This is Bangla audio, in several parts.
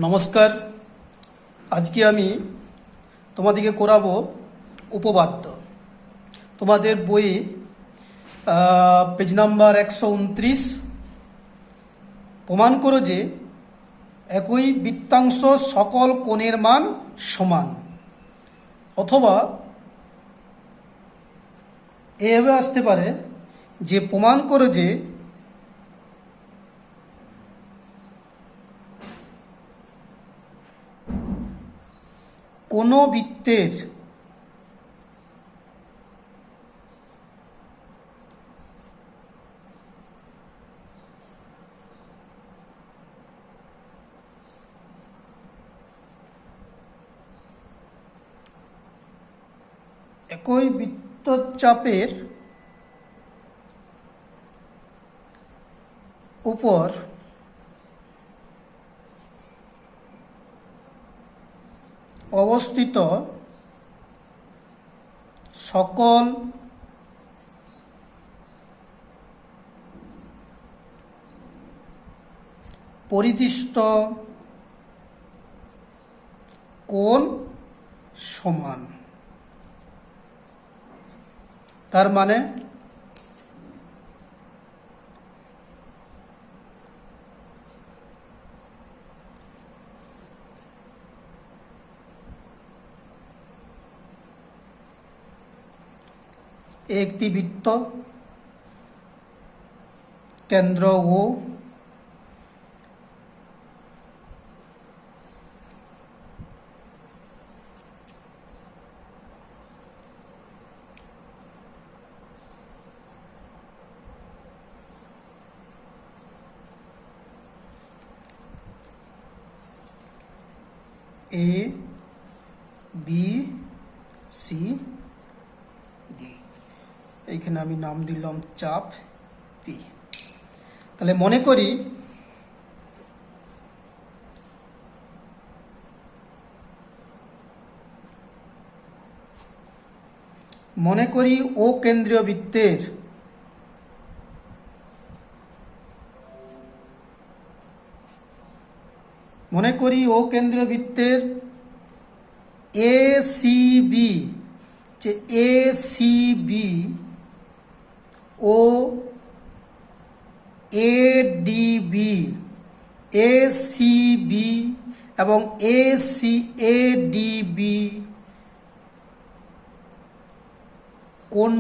নমস্কার। আজকে আমি তোমাদেরকে করাবো উপপাদ্য। তোমাদের বইয়ে পেজ নাম্বার 129। প্রমাণ করো যে একই বৃত্তাংশ সকল কোণের মান সমান। অথবা এভাবে আসতে পারে যে প্রমাণ করো যে কোনো বৃত্তের একই বৃত্তচাপের উপর অবস্থিত সকল পরিদিষ্ট কোণ সমান। তার মানে একটি বৃত্ত, কেন্দ্র ও এ বি সি ডি, এইখানে আমি নাম দিলাম চাপ পি। তাহলে মনে করি ও কেন্দ্রীয় বৃত্তের এ সি বি, যে এ সি বি ও A D B, A C B এবং এ ডি বি কোণ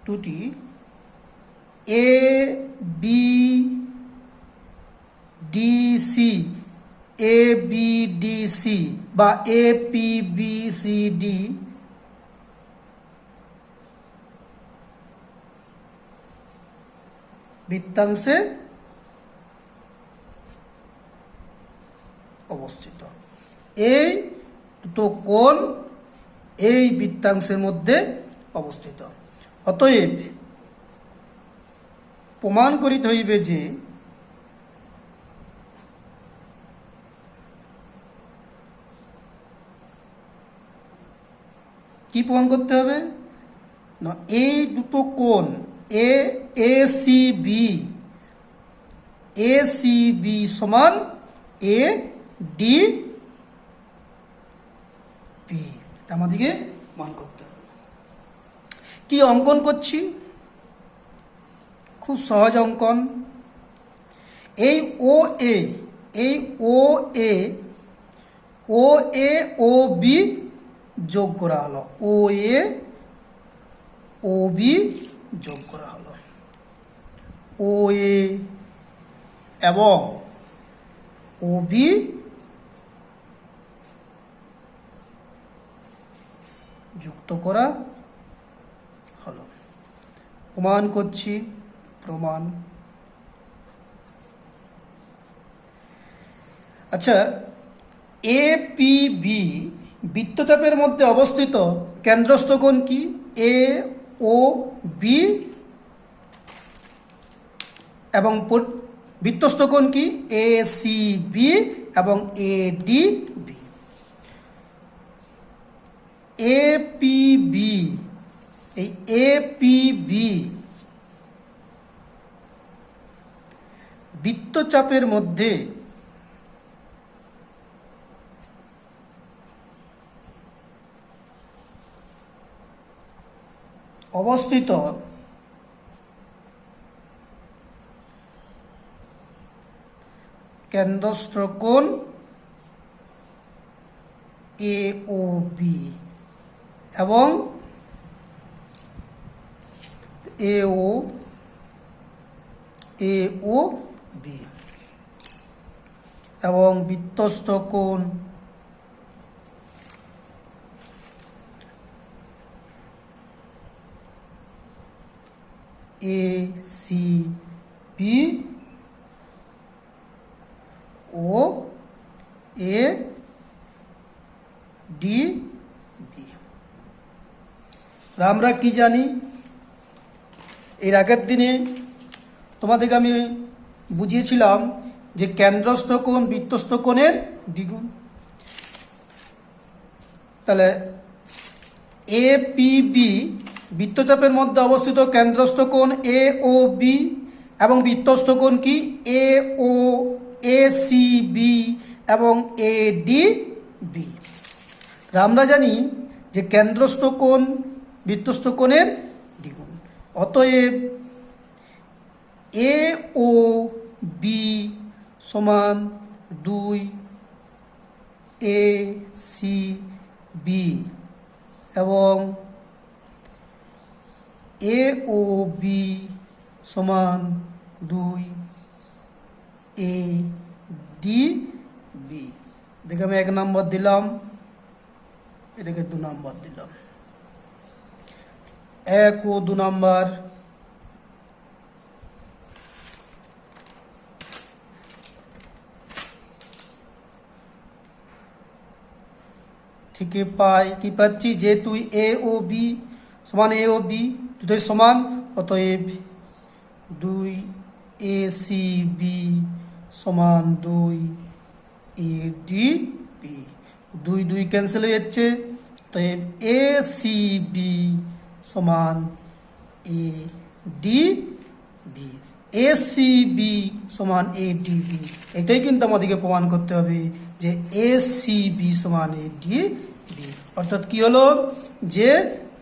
দুটি A B DC, A B DC বা A P B C D বৃত্তাংশে অবস্থিত। এই দুটো কোণ এই বৃত্তাংশের মধ্যে অবস্থিত। অতএব প্রমাণ করিতে হইবে যে কি প্রমাণ করতে হবে না, এই দুটো কোণ এ সি বি সমান এ ডি পি, আমাদেরকে মান করতে হবে। কি অঙ্কন করছি? খুব সহজ অঙ্কন। এই ও এ ও বি যোগ করা হলো, ও এ ও বি যোগ করা হলো, ও এ এবং ও বি যুক্ত করা হলো। প্রমাণ করছি, প্রমাণ। আচ্ছা, এ পি বি বৃত্তচাপের মধ্যে অবস্থিত কেন্দ্রস্থ কোণ কি? এ ও বি এবং বৃত্তস্থ কোণ কি? এ সি বি এবং A D B. A P B, এই এ পি বি বৃত্তচাপের মধ্যে অবস্থিত কেন্দ্রস্থ কোণ AOB এবং AOB এবং বৃত্তস্থ কোণ ACB ও ADB। আমরা কি জানি, এর আগের দিনে তোমাদেরকে আমি বুঝিয়েছিলাম যে কেন্দ্রস্থ কোণ বৃত্তস্থ কোণের দ্বিগুণ। তাহলে APB বৃত্তচাপের মধ্যে অবস্থিত কেন্দ্রস্থ কোণ AOB এবং বৃত্তস্থ কোণ কি ACB এবং ADB। আমরা জানি যে কেন্দ্রস্থ কোণ বৃত্তস্থ কোণের দ্বিগুণ, অতএব AOB সমান 2 ACB এবং AOB সমান 2 ADB। দেখে আমি 1 নম্বর দিলাম, এটাকে 2 নম্বর দিলাম, 1 ও 2 নম্বর। ঠিক পাই কি পাচ্ছি, যেহেতু AOB সমান AOB দুটোই সমান, অতএব 2 ACB সমান 2 ADB। 2 2 ক্যান্সেল হয়ে যাচ্ছে, অতএব ACB সমান ADB। ACB সমান ADB, এটাই কিন্তু আমাদেরকে প্রমাণ করতে হবে যে ACB সমান ADB। অর্থাৎ কি হলো, যে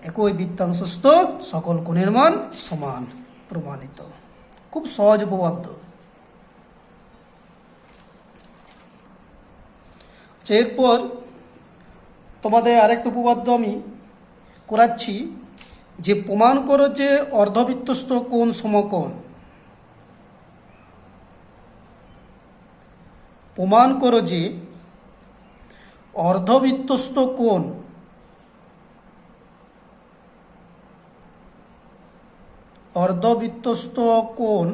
একই বৃত্তাংশস্থ সকল কোণের মান সমান, প্রমাণিত। খুব সহজ উপপাদ্য। এরপর তোমাদের আরেকটা উপপাদ্য আমি করাচ্ছি, যে প্রমাণ করো যে অর্ধবৃত্তস্থ কোণ সমকোণ। প্রমাণ করো যে অর্ধবৃত্তস্থ কোণ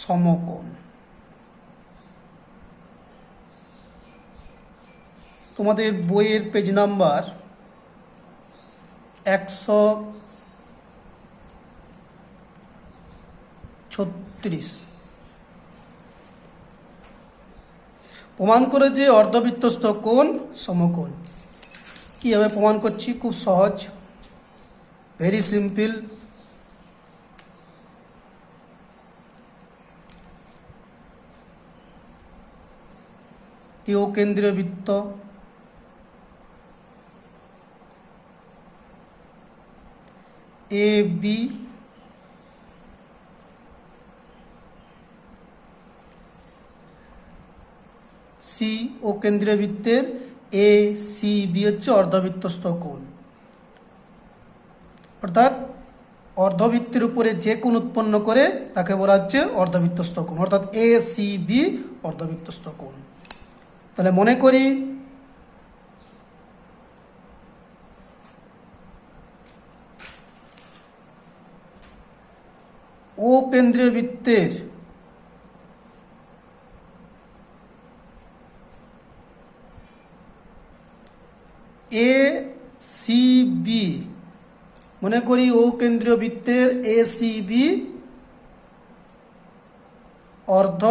সমকোণ। তোমাদের বইয়ের পেজ নাম্বার 136। প্রমাণ করে যে অর্ধবৃত্তস্থ কোণ সমকোণ। কিভাবে প্রমাণ করছি, খুব সহজ, ভেরি সিম্পল। কেন্দ্রীয় বৃত্ত, AB সি ও কেন্দ্রীয় বৃত্তের ACB হচ্ছে অর্ধবৃত্তস্থ কোণ। অর্থাৎ অর্ধবৃত্তের উপরে যে কোণ উৎপন্ন করে তাকে বলা হচ্ছে অর্ধবৃত্তস্থ কোণ, অর্থাৎ ACB অর্ধবৃত্তস্থ কোণ। তাহলে মনে করি ও কেন্দ্রীয় বৃত্তের ACB, মনে করি ও কেন্দ্রীয় বৃত্তের ACB অর্ধ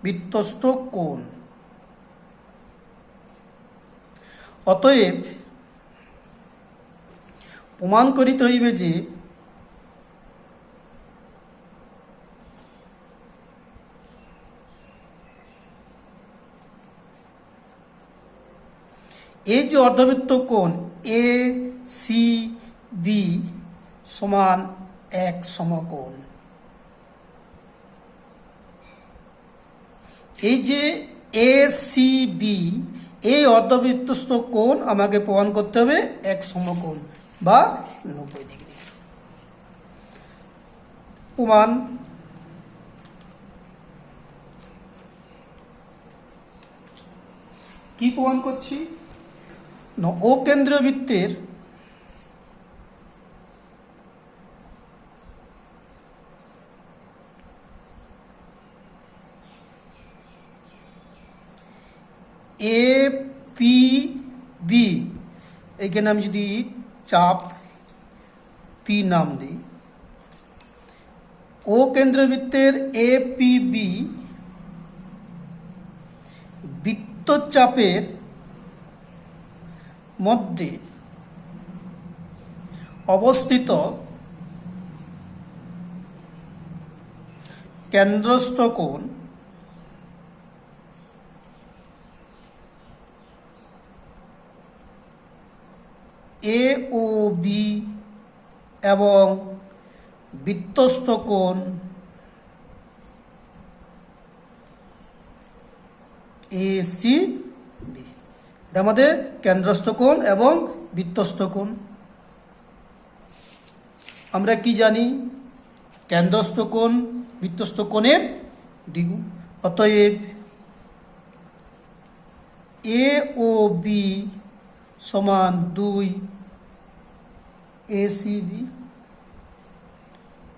বৃত্তস্থ কোণ। অতএব প্রমাণ করিতে হইবে যে এই যে অর্ধবৃত্ত কোণ এ সি বি সমান এক সমকোণ, এই যে এ সি বি এই অর্ধবৃত্তস্থ কোণ আমাকে প্রমাণ করতে হবে এক সমকোণ বা 90 ডিগ্রি। প্রমাণ, কি প্রমাণ করছি না, ও কেন্দ্রীয় বৃত্তের এ পি বি, এখানে আমি যদি চাপ পি নাম দিই, ও কেন্দ্রবৃত্তের এ পি বি বৃত্তচাপের মধ্যে অবস্থিত কেন্দ্রস্থ কোণ এ ও বি এবং বৃত্তস্থ কোণ এ সি বি, এটা আমাদের কেন্দ্রস্থ কোণ এবং বৃত্তস্থ কোণ। আমরা কি জানি, কেন্দ্রস্থ কোণ বৃত্তস্থ কোণের দ্বিগুণ। অতএব এ ও বি সমান 2 এ সি বি,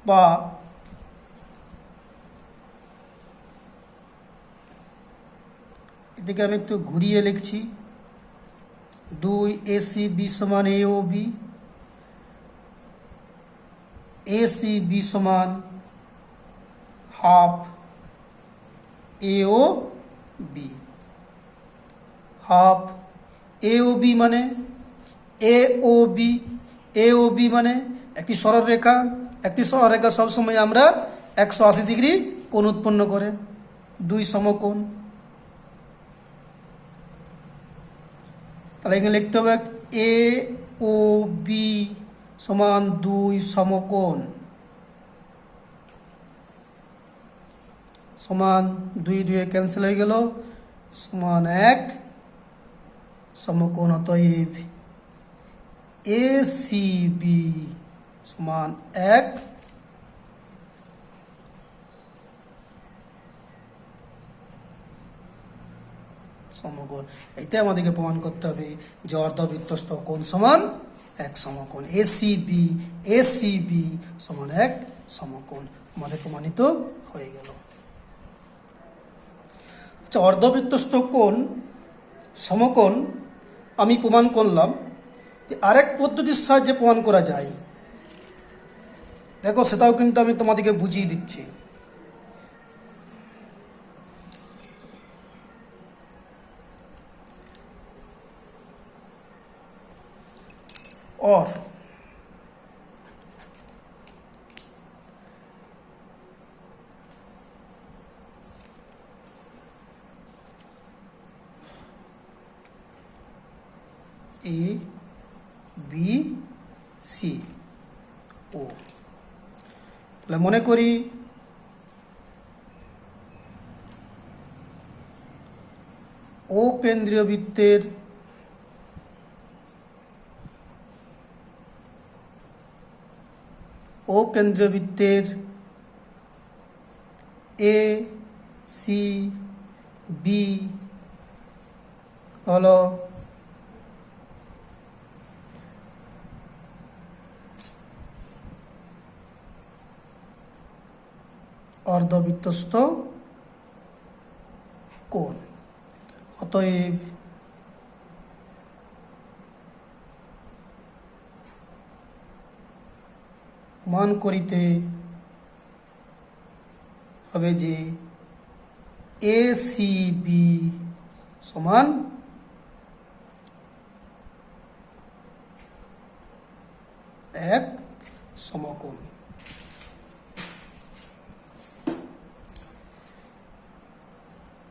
বা এদিকে আমি একটু ঘুরিয়ে লিখছি, 2 এ সি বি সমান এ ও বি, এ সি বি সমান হাফ এ ও বি। হাফ এ ও বি মানে এ ও বি, এ ও বি মানে একটি সরলরেখা, একটি সরলরেখা সবসময় আমরা 180 ডিগ্রি কোণ উৎপন্ন করে, 2 সমকোণ। তাহলে এখানে লিখতে হবে এ ও বি সমান 2 সমকোণ সমান 2 2 ক্যান্সেল হয়ে গেল, সমান 1 সমকোণ। অতএব এ সি বি সমান 1 সমকোণ। এইটাই আমাদেরকে প্রমাণ করতে হবে যে অর্ধবৃত্তস্থ কোণ সমান 1 সমকোণ, এ সি বি সমান 1 সমকোণ আমাদের প্রমাণিত হয়ে গেল। আচ্ছা, অর্ধবৃত্তস্থ কোণ সমকোণ আমি প্রমাণ করলাম, আরেক পদ্ধতির সাহায্যে প্রমাণ করা যায়। দেখো, সেটাও কিন্তু আমি তোমাদেরকে বুঝিয়ে দিচ্ছি। और ए बी सी ও, তাহলে মনে করি ও কেন্দ্রীয় বৃত্তের এ সি বি হলো অর্ধবৃত্তস্থ কোণ। অতএব মান করিতে হবে যে এ সি বি সমান এক সমকোণ।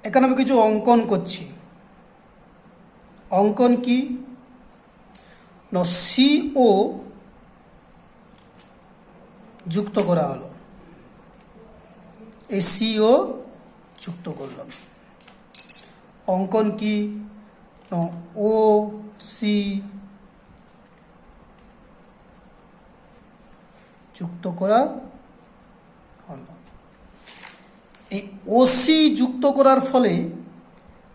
এখানে আমি কিছু অঙ্কন করছি। অঙ্কন কি না সিও যুক্ত করা হলো, এই সিও যুক্ত করলাম। অঙ্কন কি না ও সি যুক্ত করা হলো। এই ওসি যুক্ত করার ফলে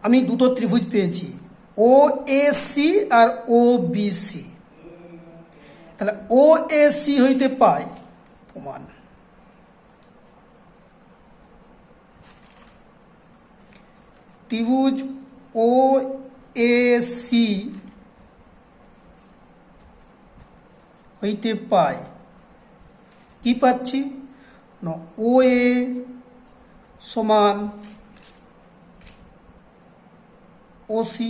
আমি দুটো ত্রিভুজ পেয়েছি, ও এ সি আর ও বি সি। তাহলে ও এ সি হইতে পাই প্রমাণ ত্রিভুজ ও এ সি হইতে পাই কি পাচ্ছি না ও এ সমান ও সি,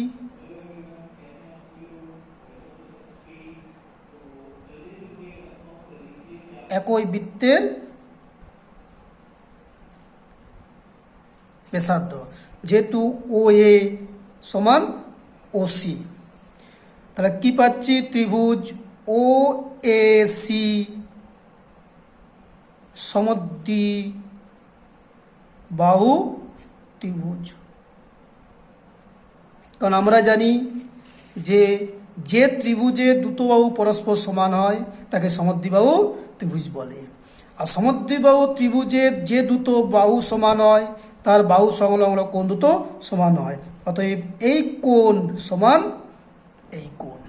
একই বৃত্তের ব্যাসার্ধ, যেহেতু ও এ সমান ও সি। তাহলে কি পাচ্ছি ত্রিভুজ ও এ সি সমদ্বিবাহু ত্রিভুজ। কারণ আমরা জানি যে ত্রিভুজে দুটো বাহু পরস্পর সমান হয় তাকে সমদ্বিবাহু ত্রিভুজ বলে। আর সমদ্বিবাহু ত্রিভুজের যে দুটো বাহু সমান হয় তার বাহু সংলগ্ন কোণ দুটো সমান হয়, অতএব এই কোণ সমান এই কোণ।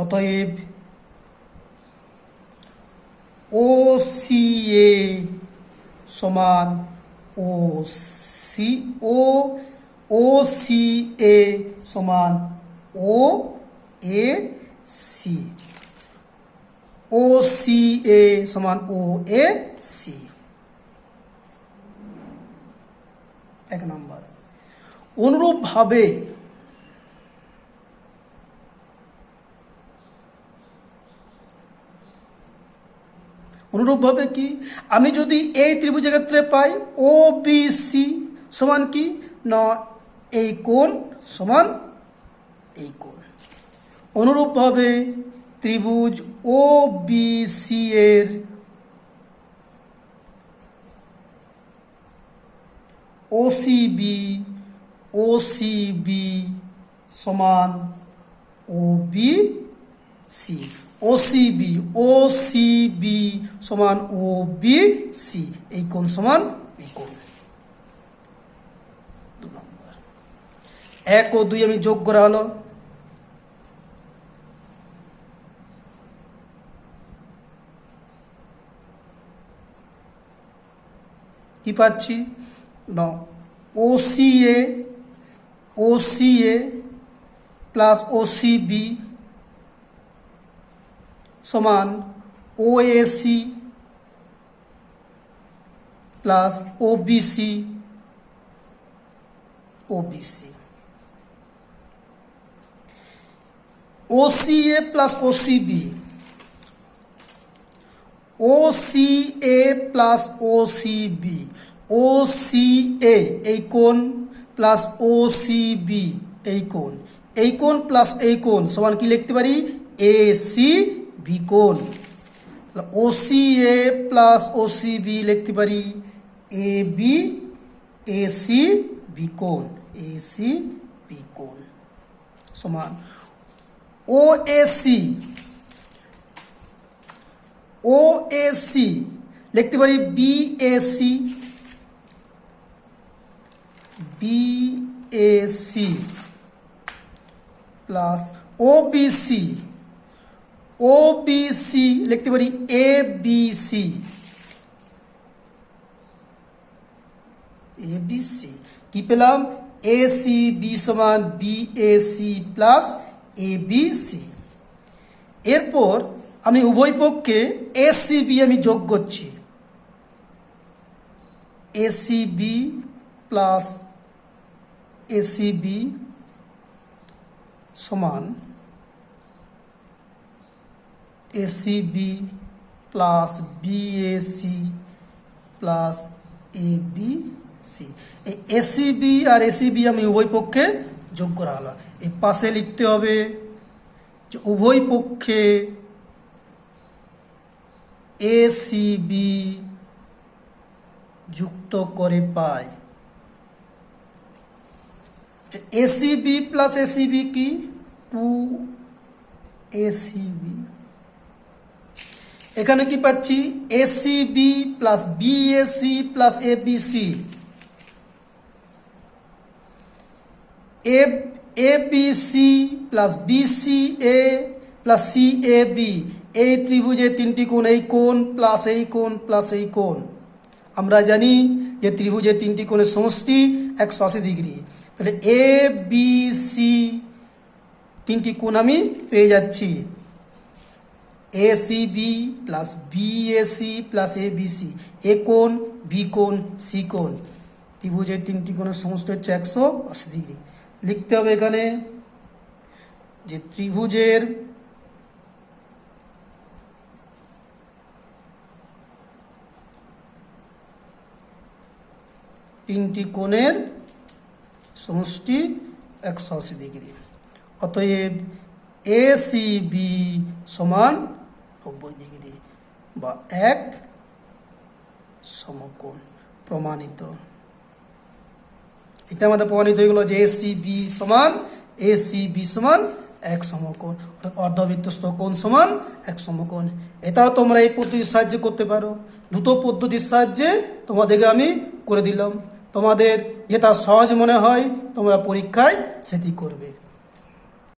অতএব ও সি এ সমান ও সি ও সি এ সমান O A C, O C এ সমান ও এ সি। এক নম্বর। অনুরূপভাবে কি আমি যদি এই ত্রিভুজের ক্ষেত্রে পাই ও বি সি সমান কি না এই কোণ সমান এই কোণ। অনুরূপভাবে ত্রিভুজ ও বি সি এর ও সি বি সমান ও B C, O C B সমান ও বি সি, এই কোণ সমান এই কোণ। 2 নম্বর। 1 ও 2 আমি যোগ করা হলো, কি পাচ্ছি না O C A plus O C B সমান O A C plus O B C O C A plus O C B, O C A plus O C B, O C A এই কোণ প্লাস ও সি বি এই কোণ প্লাস এই কোণ সমান কি লিখতে পারি এ সি বি কোণ। O C A plus O C B লিখতে পারি A B A C B কোণ, সমান ও এ সি লিখতে পারি B A C plus O B C লিখতে পারি এ বি সি, কি পেলাম এ সি বি সমান B A C plus A B C. এরপর আমি উভয় পক্ষে এ সি বি আমি যোগ করছি, A C B plus A C B সমান A C B plus B A C plus A B C. এই এ সি বি আর এ সি বি আমি উভয় পক্ষে যোগ করা হলো। এই পাশে লিখতে হবে যে উভয় পক্ষে এসিবি যুক্ত করে পায়। এসিবি প্লাস এসিবি কি 2 এখানে কি পাচ্ছি ACB plus BAC plus ABC, ABC plus BCA plus CAB, এই ত্রিভুজের তিনটি কোণ, এই কোণ প্লাস এই কোণ প্লাস এই কোণ। আমরা জানি যে ত্রিভুজের তিনটি কোণের সমষ্টি 180 ডিগ্রি। তাহলে এ বি সি তিনটি কোণ আমি পেয়ে যাচ্ছি, ACB plus BAC plus ABC, A কোণ বি কোণ সি কোণ। ত্রিভুজের তিনটি কোণের সমষ্টি হচ্ছে 180 ডিগ্রি। লিখতে হবে এখানে যে ত্রিভুজের তিনটি কোণের সমষ্টি 180 ডিগ্রি। অতএব এসিবি সমান 90 ডিগ্রি বা এক সমকোণ। প্রমাণিত। এটা আমাদের প্রমাণিত হয়ে গেল যে এসিবি সমান এক সমকোণ, অর্থাৎ অর্ধবৃত্তস্থ কোণ সমান এক সমকোণ। এটাও তোমরা এই পদ্ধতির সাহায্যে করতে পারো। দুটো পদ্ধতির সাহায্যে তোমাদেরকে আমি করে দিলাম। তোমাদের যেটা সহজ মনে হয় তোমরা পরীক্ষায় সেটি করবে।